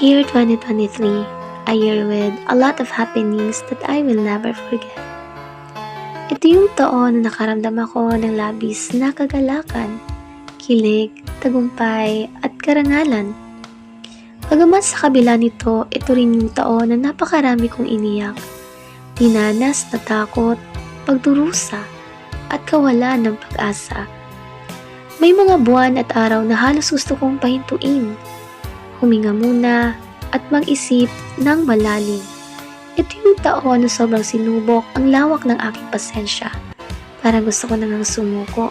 Year 2023, a year with a lot of happenings that I will never forget. Ito yung taon na nakaramdam ako ng labis na kagalakan, kilig, tagumpay, at karangalan. Bagamat sa kabila nito, ito rin yung taon na napakarami kong iniyak, dinanas na takot, pagdurusa, at kawalan ng pag-asa. May mga buwan at araw na halos gusto kong pahintuin, huminga muna at mag-isip ng malalim. Ito yung taon na sobrang sinubok ang lawak ng aking pasensya. Parang gusto ko nang sumuko,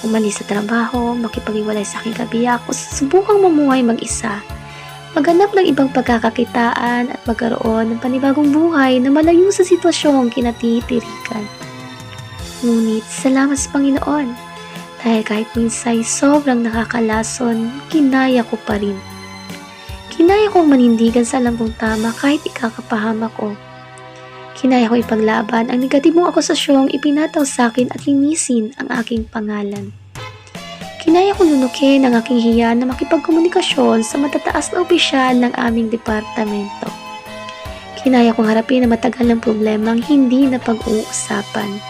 umalis sa trabaho, makipag-iwalay sa aking kabiyak o subukang mamuhay mag-isa. Maghanap ng ibang pagkakakitaan at magkaroon ng panibagong buhay na malayo sa sitwasyong kinatitirikan. Ngunit salamat sa Panginoon, dahil kahit minsay sobrang nakakalason, kinaya ko pa rin. Kinaya kong manindigan sa lambong tama kahit ikakapahamak ko. Kinaya ko ipaglaban ang negatibong akusasyong ipinataw sa akin at linisin ang aking pangalan. Kinaya kong lunukin ang aking hiya na makipagkomunikasyon sa matataas na opisyal ng aming departamento. Kinaya kong harapin ang matagal ng problemang hindi na pag-uusapan.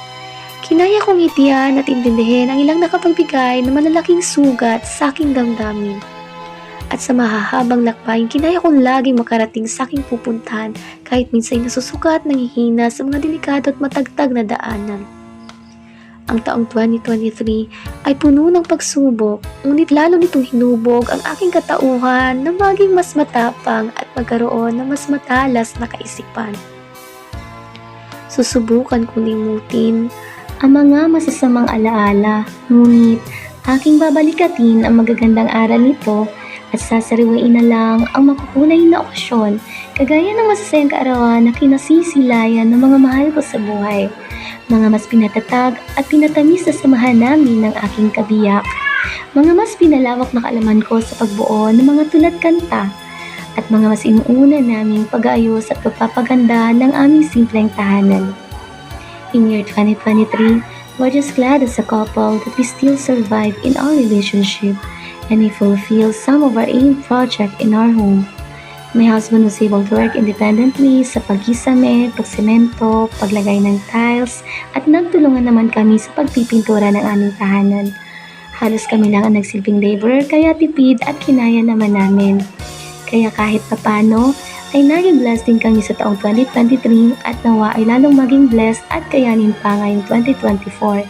Kinaya kong itiyan at intindihin ang ilang nakapagbigay na malalaking sugat sa aking damdamin. At sa mahahabang lakbayin, kinaya kong laging makarating sa aking pupuntahan kahit minsan nasusukat ng hihina sa mga delikado at matagtag na daanan. Ang taong 2023 ay puno ng pagsubok, ngunit lalo nitong hinubog ang aking katauhan na maging mas matapang at magkaroon ng mas matalas na kaisipan. Susubukan kong limutin ang mga masasamang alaala, ngunit aking babalikatin ang magagandang aral nito at sasariwain na lang ang makukulay na okasyon, kagaya ng masasayang kaarawan na kinasisilayan ng mga mahal ko sa buhay, mga mas pinatatag at pinatamis na samahan namin ng aking kabiyak, mga mas pinalawak na kaalaman ko sa pagbuo ng mga tula't kanta, at mga mas inuuna naming pag-aayos at pagpapaganda ng aming simpleng tahanan. In year 2023, we're just glad as a couple that we still survive in our relationship and we fulfill some of our aim project in our home. My husband was able to work independently sa pagkisame, pagsemento, paglagay ng tiles, at nagtulungan naman kami sa pagpipintura ng aming tahanan. Halos kami lang ang nagsilbing laborer kaya tipid at kinaya naman namin. Kaya kahit papano, ay naging blessed din kami sa taong 2023 at nawa ay lalong maging blessed at kayanin pa ngayong 2024.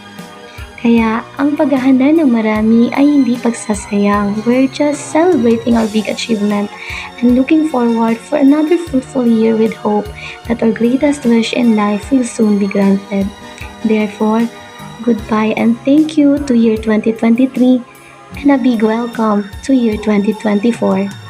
Kaya ang paghahanda ng marami ay hindi pagsasayang. We're just celebrating our big achievement and looking forward for another fruitful year with hope that our greatest wish in life will soon be granted. Therefore, goodbye and thank you to year 2023 and a big welcome to year 2024.